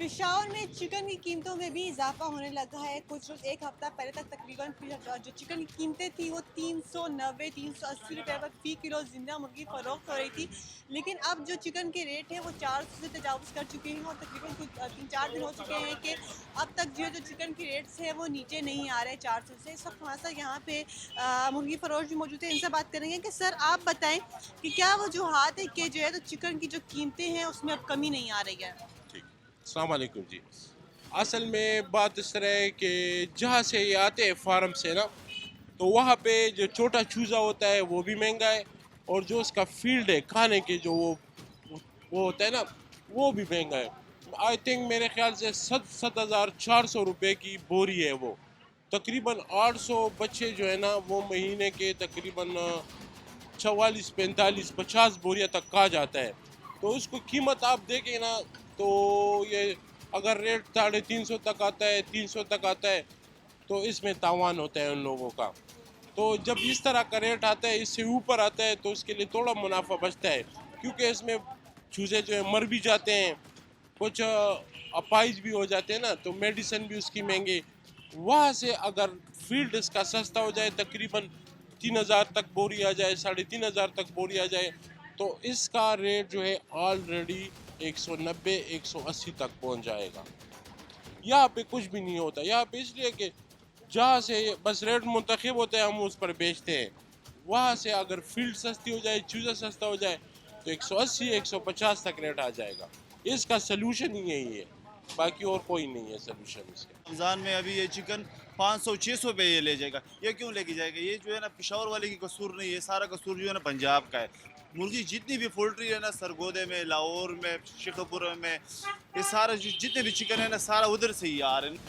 पेशावर में चिकन की कीमतों में भी इजाफा होने लगा है। कुछ रोज़ एक हफ्ता पहले तक तकरीबन जो चिकन की कीमतें थी वो 390 380 रुपए पर फ़ी किलो जिंदा मुर्गी फ़रोख्त हो रही थी। लेकिन अब जो चिकन के रेट है वो 400 से तजावुज़ कर चुके हैं और तकरीबन कुछ 3-4 दिन हो चुके हैं कि अब तक जो चिकन के रेट्स है वो नीचे नहीं आ रहे 400 से। इस वक्त हमारे साथ यहाँ पे मुर्गी फ़रोश भी मौजूद है, इनसे बात करेंगे कि सर आप बताएं कि क्या वजूहात है कि जो है तो चिकन की जो कीमतें हैं उसमें अब कमी नहीं आ रही है। ठीक। अस्सलाम वालेकुम जी। असल में बात इस तरह है कि जहाँ से ये आते हैं फार्म से ना, तो वहाँ पे जो छोटा चूज़ा होता है वो भी महंगा है, और जो उसका फील्ड है खाने के जो वो होता है ना, वो भी महंगा है। आई थिंक मेरे ख्याल से 7,400 रुपये की बोरी है वो। तकरीबन 800 बच्चे जो है ना वो महीने के तकरीबन 44 45 50 बोरियां तक कहा जाता है। तो उसको कीमत आप देखें ना, तो ये अगर रेट 350 तक आता है, 300 तक आता है, तो इसमें तावान होता है उन लोगों का। तो जब इस तरह का रेट आता है, इससे ऊपर आता है, तो उसके लिए थोड़ा मुनाफा बचता है, क्योंकि इसमें चूज़े जो है मर भी जाते हैं, कुछ अपाइज भी हो जाते हैं ना, तो मेडिसिन भी उसकी महंगी। वहाँ से अगर फील्ड इसका सस्ता हो जाए, तकरीबन 3,000 तक बोरी आ जाए, 3,500 तक बोरी आ जाए, तो इसका रेट जो है ऑलरेडी 190 180 तक पहुँच जाएगा। यहाँ पे कुछ भी नहीं होता, यहाँ पे इसलिए कि जहाँ से बस रेट मुंतखब होते हैं हम उस पर बेचते हैं। वहाँ से अगर फील्ड सस्ती हो जाए, चूज़ा सस्ता हो जाए, तो 180 150 तक रेट आ जाएगा। इसका सलूशन ही यही है, बाकी और कोई नहीं है सलूशन इसका। रमज़ान में अभी ये चिकन 500-600 पे ये ले जाएगा। ये क्यों लेके जाएगा? ये जो है ना पेशावर वाले की कसूर नहीं है, सारा कसूर जो है ना पंजाब का है। मुर्गी जितनी भी पोल्ट्री है ना सरगोदे में, लाहौर में, शेखपुरा में, ये सारा जितने भी चिकन है ना सारा उधर से ही आ रहे हैं।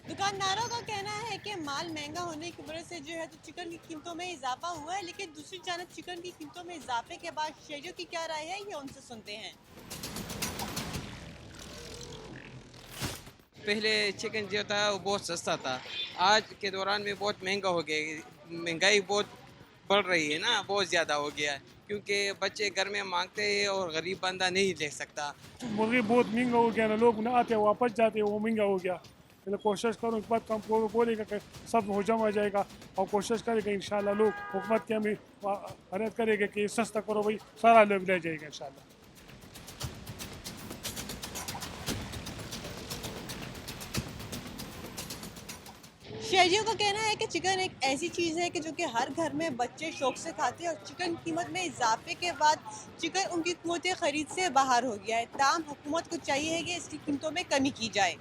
दुकानदारों का कहना है कि माल महंगा होने की वजह से जो है तो चिकन की कीमतों में इजाफा हुआ है, लेकिन दूसरी जानब चिकन की कीमतों में इजाफे के बाद शहरियों की क्या राय है ये उनसे सुनते हैं। पहले चिकन जो था वो बहुत सस्ता था, आज के दौरान में बहुत महंगा हो गया। महंगाई बहुत बढ़ रही है ना, बहुत ज़्यादा हो गया है, क्योंकि बच्चे घर में मांगते हैं और गरीब बंदा नहीं ले सकता। मुर्गी बहुत महंगा हो गया ना, लोग ना आते वापस जाते वो महंगा हो गया। मतलब कोशिश करो इस बात कम बोलेगा कि सब हो जमा जाएगा, और कोशिश करेगा इंशाल्लाह लोग हुकूमत के हमें हदायत करेगा कि सस्ता करो भाई, सारा लोग ले जाएगा इंशाल्लाह। शहरियों का कहना है कि चिकन एक ऐसी चीज़ है कि जो कि हर घर में बच्चे शौक से खाते हैं और चिकन कीमत में इजाफे के बाद चिकन उनकी क़ुव्वत ख़रीद से बाहर हो गया है। ताहम हुकूमत को चाहिए है कि इसकी कीमतों में कमी की जाए।